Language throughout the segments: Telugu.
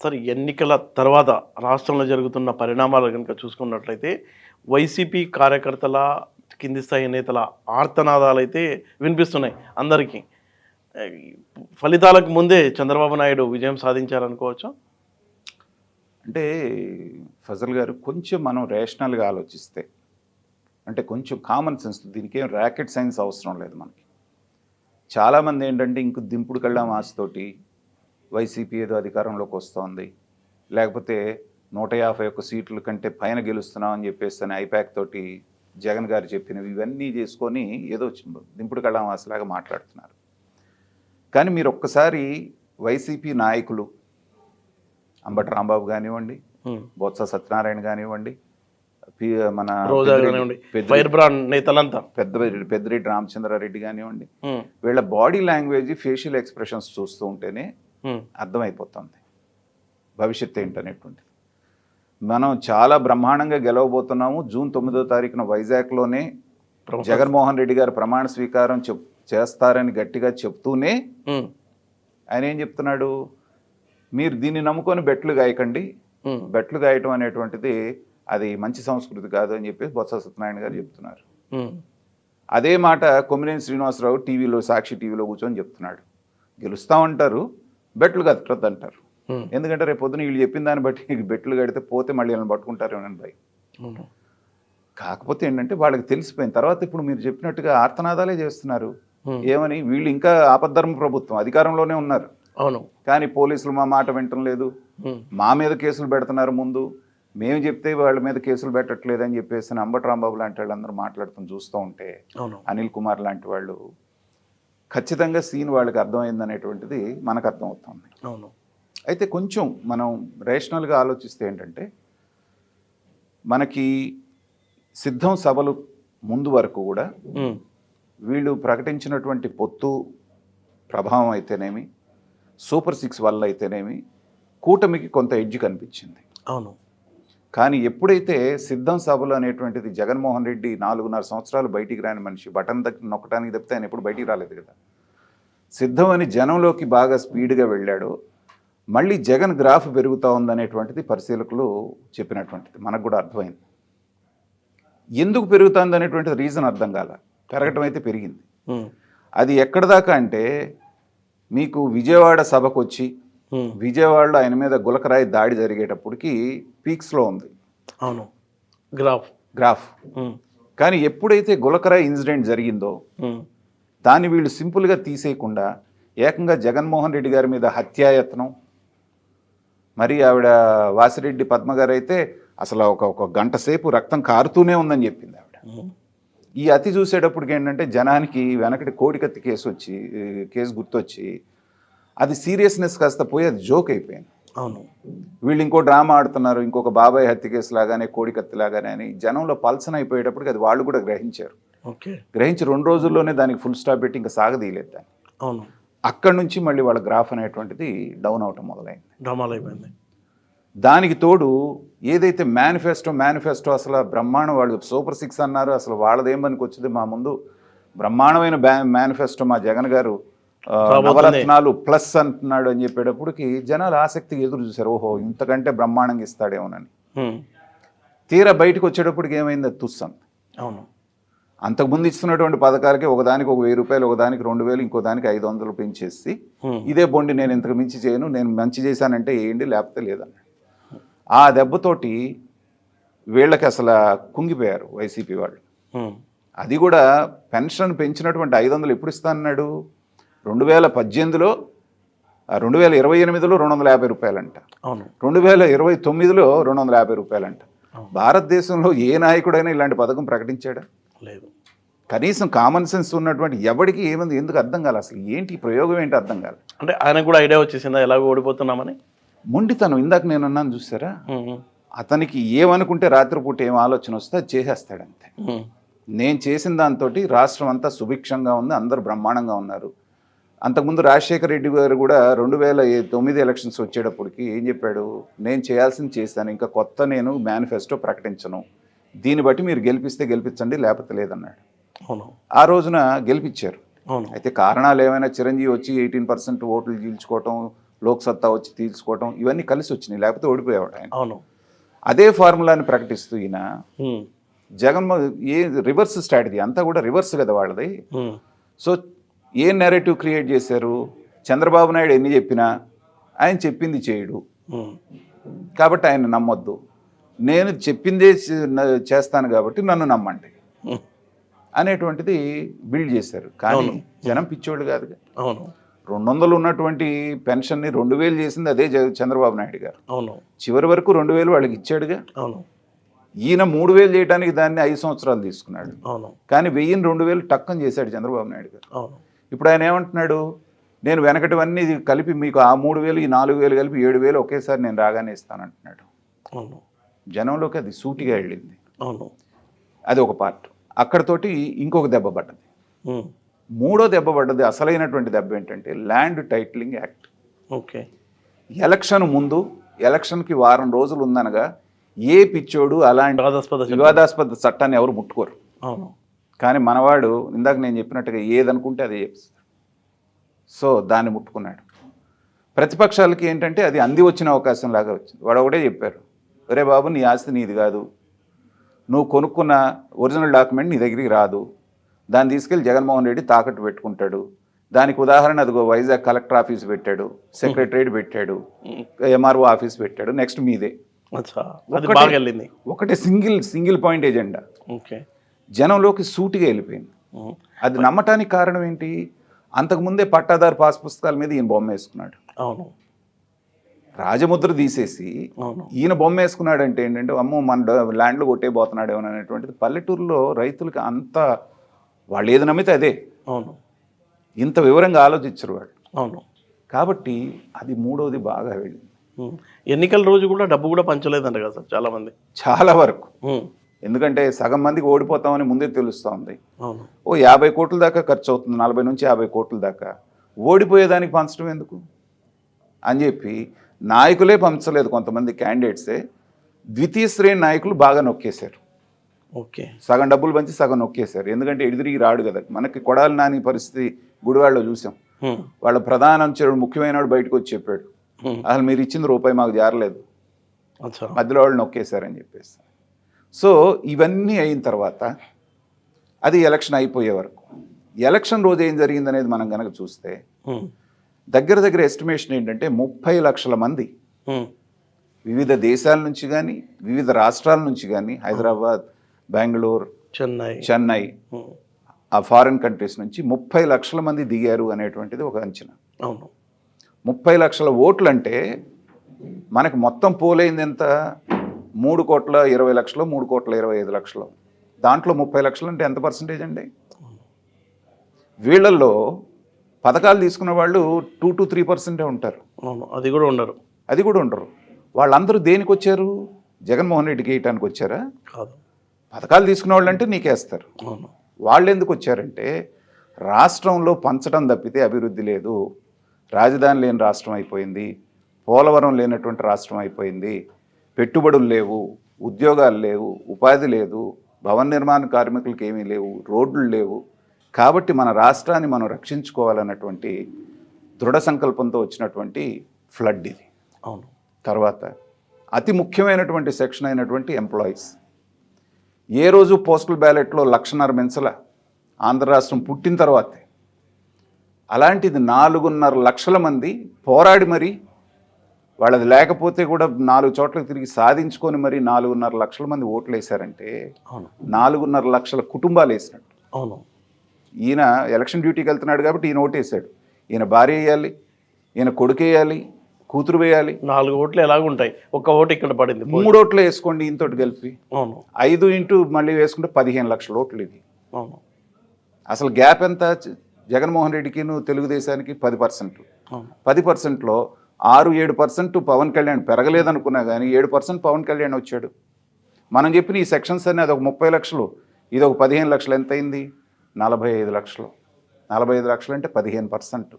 సరే ఎన్నికల తర్వాత రాష్ట్రంలో జరుగుతున్న పరిణామాలు గనుక చూసుకున్నట్లయితే వైసీపీ కార్యకర్తల, కింది స్థాయి నేతల ఆర్తనాదాలైతే వినిపిస్తున్నాయి అందరికీ. ఆహ్, ఫలితాలకు ముందే చంద్రబాబు నాయుడు విజయం సాధించారనుకోవచ్చా? అంటే ఫజల్ గారు కొంచెం మనం రేషనల్గా ఆలోచిస్తే, అంటే కొంచెం కామన్ సెన్స్, దీనికేం రాకెట్ సైన్స్ అవసరం లేదు మనకి. చాలామంది ఏంటంటే ఇంక దింపుడు కళ్ళం ఆశతోటి వైసీపీ ఏదో అధికారంలోకి వస్తోంది, లేకపోతే 151 సీట్ల కంటే పైన గెలుస్తున్నాం అని చెప్పేసి అని ఐపాక్ తోటి జగన్ గారు చెప్పినవి ఇవన్నీ చేసుకొని ఏదో దింపుడు కళ్ళం ఆశలాగా మాట్లాడుతున్నారు. కానీ మీరు ఒక్కసారి వైసీపీ నాయకులు అంబటి రాంబాబు కానివ్వండి, బొత్స సత్యనారాయణ కానివ్వండి, మన ఫైర్ బ్రాండ్ నేతలంతా పెద్దిరెడ్డి రామచంద్రారెడ్డి కానివ్వండి, వీళ్ళ బాడీ లాంగ్వేజ్, ఫేషియల్ ఎక్స్ప్రెషన్స్ చూస్తూ ఉంటేనే అర్థమైపోతుంది భవిష్యత్తు ఏంటనేటువంటిది. మనం చాలా బ్రహ్మాండంగా గెలవబోతున్నాము. జూన్ 9వ తారీఖున వైజాగ్లోనే జగన్మోహన్ రెడ్డి గారు ప్రమాణ స్వీకారం చేస్తారని గట్టిగా చెప్తూనే ఆయన ఏం చెప్తున్నాడు, మీరు దీన్ని నమ్ముకొని బెట్లు గాయకండి, బెట్లు గాయటం అనేటువంటిది అది మంచి సంస్కృతి కాదు అని చెప్పేసి బొత్స సత్యనారాయణ గారు చెప్తున్నారు. అదే మాట కొమ్మినేని శ్రీనివాసరావు టీవీలో, సాక్షి టీవీలో కూర్చొని చెప్తున్నాడు, గెలుస్తామంటారు, బెట్లు కట్టద్దు అంటారు. ఎందుకంటే రేపు పొద్దున వీళ్ళు చెప్పిన దాన్ని బట్టి బెట్లు కడితే పోతే మళ్ళీ వీళ్ళని పట్టుకుంటారేమోనని భయం. కాకపోతే ఏంటంటే వాళ్ళకి తెలిసిపోయిన తర్వాత ఇప్పుడు మీరు చెప్పినట్టుగా ఆర్తనాదాలే చేస్తున్నారు. ఏమని, వీళ్ళు ఇంకా ఆపద్ధర్మ ప్రభుత్వం అధికారంలోనే ఉన్నారు, అవును, కానీ పోలీసులు మా మాట వింటం లేదు, మా మీద కేసులు పెడుతున్నారు, ముందు మేము చెప్తే వాళ్ళ మీద కేసులు పెట్టట్లేదు అని చెప్పేసి అంబటి రాంబాబు లాంటి వాళ్ళందరూ మాట్లాడుతూ చూస్తూ ఉంటే, అనిల్ కుమార్ లాంటి వాళ్ళు, ఖచ్చితంగా సీన్ వాళ్ళకి అర్థమైందనేటువంటిది మనకు అర్థమవుతుంది. అవును. అయితే కొంచెం మనం రేషనల్గా ఆలోచిస్తే ఏంటంటే, మనకి సిద్ధం సభలు ముందు వరకు కూడా వీళ్ళు ప్రకటించినటువంటి పొత్తు ప్రభావం అయితేనేమి, సూపర్ 6 వల్ల అయితేనేమి కూటమికి కొంత ఎడ్జ్ కనిపించింది. అవును. కానీ ఎప్పుడైతే సిద్ధం సభలు అనేటువంటిది జగన్మోహన్ రెడ్డి 4.5 సంవత్సరాలు బయటికి రాని మనిషి, బటన్ నొక్కడానికి తప్పితే ఆయన ఎప్పుడు బయటికి రాలేదు కదా, సిద్ధం అని జనంలోకి బాగా స్పీడ్గా వెళ్ళాడు, మళ్ళీ జగన్ గ్రాఫ్ పెరుగుతూ ఉందనేటువంటిది పరిశీలకులు చెప్పినటువంటిది మనకు కూడా అర్థమైంది. ఎందుకు పెరుగుతుంది అనేటువంటిది రీజన్ అర్థం కాల, పెరగటం అయితే పెరిగింది. అది ఎక్కడ దాకా అంటే, మీకు విజయవాడ సభకు వచ్చి విజయవాడలో ఆయన మీద గులకరాయి దాడి జరిగేటప్పటికి పీక్స్లో ఉంది. అవును, గ్రాఫ్. కానీ ఎప్పుడైతే గులకరాయి ఇన్సిడెంట్ జరిగిందో దాన్ని వీళ్ళు సింపుల్గా తీసేయకుండా ఏకంగా జగన్మోహన్ రెడ్డి గారి మీద హత్యాయత్నం, మరి ఆవిడ వాసిరెడ్డి పద్మ గారు అయితే అసలు ఒక గంట సేపు రక్తం కారుతూనే ఉందని చెప్పింది ఆవిడ. ఈ అతి చూసేటప్పటికి ఏంటంటే జనానికి వెనకటి కోడికత్తి కేసు గుర్తొచ్చి అది సీరియస్నెస్ కాస్త పోయి అది జోక్ అయిపోయింది. అవును, వీళ్ళు ఇంకో డ్రామా ఆడుతున్నారు, ఇంకొక బాబాయ్ హత్య కేసు లాగానే, కోడికత్తి లాగానే అని జనంలో పల్సన్ అయిపోయేటప్పటికి అది వాళ్ళు కూడా గ్రహించారు. గ్రహించి 2 రోజుల్లోనే దానికి ఫుల్ స్టాప్ పెట్టి ఇంకా సాగదీయలేదు దాన్ని. అవును, అక్కడి నుంచి మళ్ళీ వాళ్ళ గ్రాఫ్ అనేటువంటిది డౌన్ అవటం మొదలైంది. దానికి తోడు ఏదైతే మేనిఫెస్టో అసలు బ్రహ్మాండం, వాళ్ళు సూపర్ 6 అన్నారు, అసలు వాళ్ళదేం పనికి వచ్చింది, మా ముందు బ్రహ్మాండమైన మేనిఫెస్టో మా జగన్ గారు నవరత్నాలు ప్లస్ అంటున్నాడు అని చెప్పేటప్పటికి జనాలు ఆసక్తిగా ఎదురు చూశారు, ఓహో ఇంతకంటే బ్రహ్మాండంగా ఇస్తాడేమోనని. తీరా బయటకు వచ్చేటప్పటికి ఏమైంది, అది తుస్సం. అవును, అంతకుముందు ఇస్తున్నటువంటి పథకాలకి ఒకదానికి 1,000 రూపాయలు, ఒకదానికి 2,000, ఇంకో దానికి 500 పెంచేసి ఇదే బొండి నేను ఇంతకు మించి చేయను, నేను మంచి చేశానంటే వేయండి లేకపోతే లేదన్నాడు. ఆ దెబ్బతోటి వీళ్ళకి అసలు కుంగిపోయారు వైసీపీ వాళ్ళు. అది కూడా పెన్షన్ పెంచినటువంటి 500 ఎప్పుడు ఇస్తానన్నాడు, 2018లో, 2028లో 250 రూపాయలంట, 2029లో 250 రూపాయలంట. భారతదేశంలో ఏ నాయకుడైనా ఇలాంటి పథకం ప్రకటించాడా? లేదు. కనీసం కామన్ సెన్స్ ఉన్నటువంటి ఎవరికి ఏముంది, ఎందుకు అర్థం కాదు, అసలు ఏంటి ప్రయోగం ఏంటి అర్థం కాదు. అంటే ఆయనకు కూడా ఐడియా వచ్చేసిందా ఎలాగో ఓడిపోతున్నామని? మొండితనం, ఇందాక నేను అన్నాను చూసారా, అతనికి ఏమనుకుంటే రాత్రిపూట ఏం ఆలోచన వస్తే అది చేసేస్తాడంతే. నేను చేసిన దాంతో రాష్ట్రం అంతా సుభిక్షంగా ఉంది, అందరూ బ్రహ్మాండంగా ఉన్నారు. అంతకుముందు రాజశేఖర రెడ్డి గారు కూడా 2009 ఎలక్షన్స్ వచ్చేటప్పటికి ఏం చెప్పాడు, నేను చేయాల్సింది చేశాను, ఇంకా కొత్త నేను మేనిఫెస్టో ప్రకటించను, దీన్ని బట్టి మీరు గెలిపిస్తే గెలిపించండి లేకపోతే లేదన్నాడు. ఆ రోజున గెలిపించారు. అయితే కారణాలు ఏమైనా, చిరంజీవి వచ్చి 18% ఓట్లు గెలుచుకోవటం, లోక్సత్తా వచ్చి తీసుకోవటం ఇవన్నీ కలిసి వచ్చినాయి, లేకపోతే ఓడిపోయేవాడు ఆయన. అవును. అదే ఫార్ములాని ప్రకటిస్తూ ఈయన ఉమ్, జగన్మోహన్ ఏ రివర్స్ స్ట్రాటజీ అంతా కూడా రివర్స్ కదా వాళ్ళది. ఉమ్, సో ఏ నెరేటివ్ క్రియేట్ చేశారు, చంద్రబాబు నాయుడు ఎన్ని చెప్పినా ఆయన చెప్పింది చేయడు ఉమ్, కాబట్టి ఆయన నమ్మొద్దు, నేను చెప్పిందే చేస్తాను కాబట్టి నన్ను నమ్మండి ఉమ్, అనేటువంటిది బిల్డ్ చేశారు. కానీ అవును. జనం పిచ్చోళ్ళు కాదుగా. అవును. 200 ఉన్నటువంటి పెన్షన్ని 2000 చేసింది అదే చంద్రబాబు నాయుడు గారు. అవును. చివరి వరకు 2000 వాళ్ళకి ఇచ్చాడుగా. అవును. ఈయన 3000 చేయడానికి దాన్ని 5 సంవత్సరాలు తీసుకున్నాడు. అవును. కానీ 1000 2000 టక్కని చేశాడు చంద్రబాబు నాయుడు గారు. అవును. ఇప్పుడు ఆయన ఏమంటున్నాడు, నేను వెనకటివన్నీ ఇది కలిపి మీకు ఆ 3000 ఈ 4000 కలిపి 7000 ఒకేసారి నేను రాగానే ఇస్తానంటున్నాడు. అవును. జనంలోకి అది సూటిగా వెళ్ళింది. అవును. అది ఒక పార్ట్. అక్కడతోటి ఇంకొక దెబ్బ పడ్డది. ఉమ్, మూడో దెబ్బ పడ్డది, అసలైనటువంటి దెబ్బ ఏంటంటే land titling act. Okay. Election ముందు, ఎలక్షన్కి వారం రోజులు ఉందనగా ఏ పిచ్చోడు అలాంటి వివాదాస్పద వివాదాస్పద చట్టాన్ని ఎవరు ముట్టుకోరు. అవును. కానీ మనవాడు ఇందాక నేను చెప్పినట్టుగా ఏదనుకుంటే అదే చెప్తాడు. సో దాన్ని ముట్టుకున్నాడు. ప్రతిపక్షాలకి ఏంటంటే అది అంది వచ్చిన అవకాశం లాగా వచ్చింది. వాడు ఒకటే చెప్పారు, ఒరే బాబు నీ ఆస్తి నీది కాదు, నువ్వు కొనుక్కున్న ఒరిజినల్ డాక్యుమెంట్ నీ దగ్గరికి రాదు, దాన్ని తీసుకెళ్ళి జగన్మోహన్ రెడ్డి తాకట్టు పెట్టుకుంటాడు. దానికి ఉదాహరణ అదిగో వైజాగ్ కలెక్టర్ ఆఫీస్ పెట్టాడు, సెక్రటరేట్ పెట్టాడు, ఎంఆర్ఓ ఆఫీస్ పెట్టాడు, నెక్స్ట్ మీదే. అచ్చా, అది బాగా వెళ్ళింది. ఒకటే సింగిల్ పాయింట్ ఎజెండా ఓకే. జనంలోకి సూటిగా వెళ్ళిపోయింది. ఉమ్, అది నమ్మటానికి కారణం ఏంటి, అంతకుముందే పట్టాదారు పాస్ పుస్తకాల మీద ఈయన బొమ్మ వేసుకున్నాడు. అవును. రాజముద్ర తీసేసి అవును. ఈయన బొమ్మ వేసుకున్నాడంటే ఏంటంటే అమ్మో మన ల్యాండ్లో కొట్టేపోతున్నాడేమో అనేటువంటిది పల్లెటూరులో రైతులకి అంత వాళ్ళు ఏది నమ్మితే అదే. అవును. ఇంత వివరంగా ఆలోచించరు వాళ్ళు. అవును. కాబట్టి అది మూడోది బాగా వెళ్ళింది. ఉమ్, ఎన్నికల రోజు కూడా డబ్బు కూడా పంచలేదంట కదా సార్ చాలా మంది. చాలా వరకు. ఉమ్, ఎందుకంటే సగం మందికి ఓడిపోతామని ముందే తెలుస్తూ ఉంది. అవును. ఓ 50 కోట్ల దాకా ఖర్చు అవుతుంది, 40 నుంచి 50 కోట్ల దాకా. ఓడిపోయేదానికి పంచడం ఎందుకు అని చెప్పి నాయకులే పంచలేదు, కొంతమంది క్యాండిడేట్సే ద్వితీయ శ్రేణి నాయకులు బాగా నొక్కేశారు. ఓకే. సగం డబ్బులు పంచి సగం నొక్కేశారు. ఎందుకంటే ఎడిదిరిగి రాడు కదా. మనకి కొడాలి నాని పరిస్థితి గుడివాడలో చూసాం. ఉమ్, వాళ్ళ ప్రధాన అనుచరుడు ముఖ్యమైనవాడు బయటకు వచ్చి చెప్పాడు, ఉమ్, అసలు మీరు ఇచ్చింది రూపాయి మాకు జారలేదు, అచ్చా. మధ్యలో వాళ్ళు నొక్కేశారని చెప్పేసి. సో ఇవన్నీ అయిన తర్వాత అది ఎలక్షన్ అయిపోయే వరకు, ఎలక్షన్ రోజు ఏం జరిగిందనేది మనం కనుక చూస్తే ఉమ్, దగ్గర ఎస్టిమేషన్ ఏంటంటే 30 లక్షల మంది ఉమ్, వివిధ దేశాల నుంచి కానీ వివిధ రాష్ట్రాల నుంచి కానీ, హైదరాబాద్, బెంగళూరు, చెన్నై, ఉమ్, ఆ ఫారిన్ కంట్రీస్ నుంచి 30 లక్షల మంది దిగారు అనేటువంటిది ఒక అంచనా. అవును. 30 లక్షల ఓట్లు అంటే మనకు మొత్తం పోలైంది ఎంత, 3,20,00,000, 3,25,00,000. దాంట్లో 30 లక్షలు అంటే ఎంత పర్సంటేజ్ అండి? వీళ్ళల్లో పథకాలు తీసుకున్న వాళ్ళు 2 to 3% ఉంటారు. అవును, అది కూడా ఉండరు. వాళ్ళందరూ దేనికి వచ్చారు, జగన్మోహన్ రెడ్డికి వేయటానికి వచ్చారా? కాదు. పథకాలు తీసుకున్న వాళ్ళు అంటే నీకేస్తారు. అవును. వాళ్ళు ఎందుకు వచ్చారంటే రాష్ట్రంలో పంచడం తప్పితే అభివృద్ధి లేదు, రాజధాని లేని రాష్ట్రం అయిపోయింది, పోలవరం లేనటువంటి రాష్ట్రం అయిపోయింది, పెట్టుబడులు లేవు, ఉద్యోగాలు లేవు, ఉపాధి లేదు, భవన నిర్మాణ కార్మికులకు ఏమీ లేవు, రోడ్లు లేవు. కాబట్టి మన రాష్ట్రాన్ని మనం రక్షించుకోవాలన్నటువంటి దృఢ సంకల్పంతో వచ్చినటువంటి ఫ్లడ్ ఇది. అవును. తర్వాత అతి ముఖ్యమైనటువంటి సెక్షన్ అయినటువంటి ఎంప్లాయీస్. ఏ రోజు పోస్టల్ బ్యాలెట్లో 1,50,000 మించల ఆంధ్ర రాష్ట్రం పుట్టిన తర్వాతే. అలాంటిది 4.5 లక్షల మంది పోరాడి మరి వాళ్ళది లేకపోతే కూడా 4 చోట్లకు తిరిగి సాధించుకొని మరి 4.5 లక్షల మంది ఓట్లు వేశారంటే 4.5 లక్షల కుటుంబాలు వేసినట్టు. అవును. ఈయన ఎలక్షన్ డ్యూటీకి వెళ్తున్నాడు కాబట్టి ఈయన ఓటు వేశాడు. ఈయన భార్య వేయాలి, ఈయన కొడుకు వేయాలి, కూతురు వేయాలి. 4 ఓట్లు ఎలాగుంటాయి, ఒక్క ఓటు ఇక్కడ పడింది. 3 ఓట్లు వేసుకోండి ఈయనతోటి కలిపి. అవును. 5 ఇంటూ మళ్ళీ వేసుకుంటే 15 లక్షల ఓట్లు ఇది. అవును. అసలు గ్యాప్ ఎంత జగన్మోహన్ రెడ్డికి తెలుగుదేశానికి? 10%. 10%లో 6-7% పవన్ కళ్యాణ్ పెరగలేదనుకున్నా కానీ 7% పవన్ కళ్యాణ్ వచ్చాడు. మనం చెప్పిన ఈ సెక్షన్స్ అన్నీ అదొక 30 లక్షలు, ఇది ఒక 15 లక్షలు. ఎంత అయింది? 45 లక్షలు. 45 లక్షలు అంటే 15%.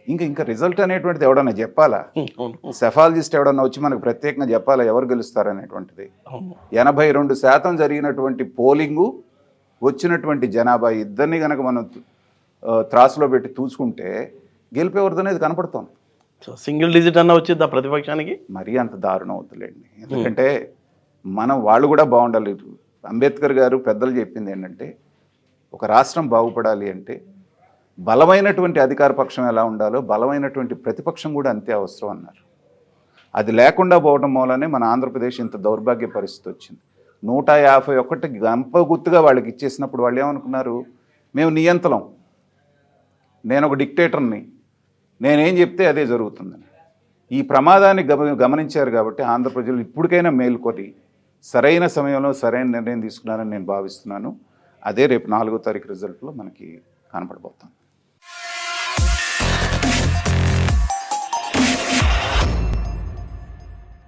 ఇంకా రిజల్ట్ అనేటువంటిది ఎవడన్నా చెప్పాలా? సెఫాలజిస్ట్ ఎవడన్నా వచ్చి మనకు ప్రత్యేకంగా చెప్పాలా ఎవరు గెలుస్తారు అనేటువంటిది? 82% జరిగినటువంటి పోలింగు, వచ్చినటువంటి జనాభా ఇద్దరిని కనుక మనం త్రాసులో పెట్టి చూసుకుంటే గెలిపేవరదనేది కనపడుతోంది. సో సింగిల్ డిజిట్ అన్న వచ్చిందా ప్రతిపక్షానికి? మరీ అంత దారుణం అవుతులేండి. ఎందుకంటే వాళ్ళు కూడా బాగుండాలి. అంబేద్కర్ గారు పెద్దలు చెప్పింది ఏంటంటే, ఒక రాష్ట్రం బాగుపడాలి అంటే బలమైనటువంటి అధికార పక్షం ఎలా ఉండాలో బలమైనటువంటి ప్రతిపక్షం కూడా అంతే అవసరం అన్నారు. అది లేకుండా పోవడం మూలనే మన ఆంధ్రప్రదేశ్ ఇంత దౌర్భాగ్య పరిస్థితి వచ్చింది. 151 గంప గుర్తుగా వాళ్ళకి ఇచ్చేసినప్పుడు వాళ్ళు ఏమనుకున్నారు, మేము నియంత్రం, నేను ఒక డిక్టేటర్ని, నేనేం చెప్తే అదే జరుగుతుందని. ఈ ప్రమాదాన్ని గమనించారు కాబట్టి ఆంధ్ర ప్రజలు ఇప్పటికైనా మేల్కొని సరైన సమయంలో సరైన నిర్ణయం తీసుకున్నారని నేను భావిస్తున్నాను. అదే రేపు 4వ తారీఖు రిజల్ట్లో మనకి కనపడబోతుంది.